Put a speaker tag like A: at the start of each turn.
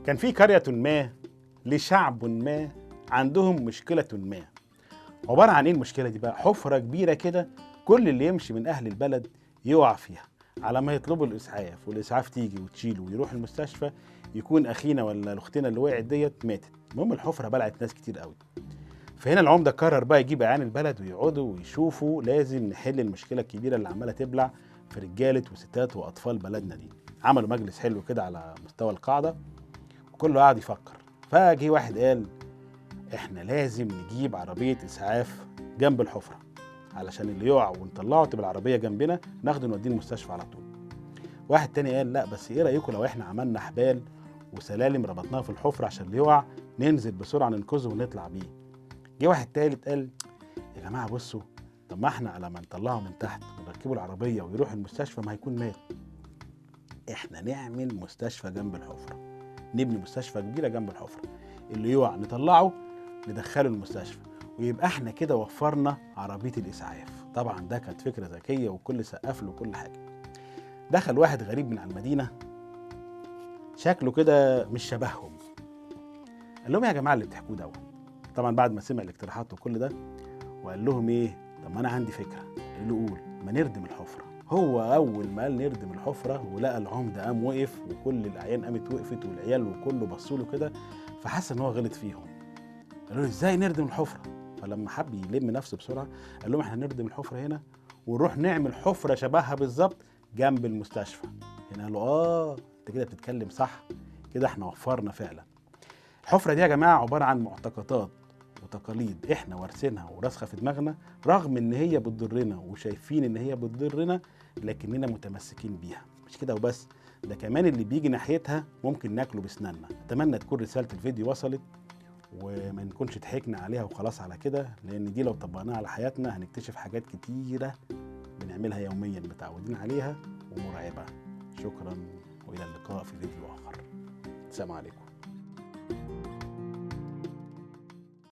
A: كان في قرية ما لشعب ما عندهم مشكلة ما. عبارة عن ايه المشكلة دي بقى؟ حفرة كبيرة كده، كل اللي يمشي من أهل البلد يقع فيها على ما يطلبوا الإسعاف، والإسعاف تيجي وتشيله ويروح المستشفى يكون أخينا ولا أختنا اللي وقعت ديت ماتت. المهم الحفرة بلعت ناس كتير قوي. فهنا العمدة قرر بقى يجيب أعيان البلد ويقعدوا ويشوفوا لازم نحل المشكلة الكبيرة اللي عمالة تبلع في رجالة وستات وأطفال بلدنا دي. عملوا مجلس حلو كده على مستوى القاعدة وكله قاعد يفكر. فجه واحد قال احنا لازم نجيب عربية إسعاف جنب الحفرة علشان اللي يقع ونطلعه تبقى العربية جنبنا ناخده نوديه المستشفى على طول. واحد تاني قال لا بس ايه رأيكم لو احنا عملنا حبال وسلالم ربطناها في الحفرة عشان اللي يقع ننزل بسرعة ننقذه ونطلع بيه. جه واحد تالت قال يا جماعة بصوا، طب ما احنا على ما نطلعه من تحت ونركبه العربية ويروح المستشفى ما هيكون مات. احنا نعمل مستشفى جنب الحفرة، نبني مستشفى كبيرة جنب الحفرة، اللي يقع نطلعه ندخله المستشفى ويبقى احنا كده وفرنا عربية الإسعاف. طبعا ده كانت فكرة ذكية وكل سقف له وكل حاجة. دخل واحد غريب من على المدينة شكله كده مش شبههم، قال لهم يا جماعة اللي بتحكوه ده. طبعا بعد ما سمع الاقتراحات وكل ده وقال لهم ايه، طب ما انا عندي فكرة. قالوا قول. ما نردم الحفرة. هو اول ما قال نردم الحفرة ولقى العمدة قام وقف وكل الاعيان قامت وقفت والعيال وكله بصوا له كده، فحس ان هو غلط فيهم. قالوا له ازاي نردم الحفرة؟ فلما حب يلم نفسه بسرعة قال لهم احنا نردم الحفرة هنا ونروح نعمل حفرة شبهها بالظبط جنب المستشفى. هنا قالوا انت كده بتتكلم صح، كده احنا وفرنا فعلا. الحفرة دي يا جماعة عبارة عن معتقدات وتقاليد احنا وارثينها وراسخة في دماغنا، رغم ان هي بتضرنا وشايفين ان هي بتضرنا لكننا متمسكين بيها. مش كده وبس، ده كمان اللي بيجي ناحيتها ممكن ناكله بسناننا. اتمنى تكون رسالة الفيديو وصلت وما نكونش ضحكنا عليها وخلاص على كده، لان دي لو طبقناها على حياتنا هنكتشف حاجات كتيرة بنعملها يوميا متعودين عليها ومرعبة. شكرا والى اللقاء في فيديو اخر. السلام عليكم.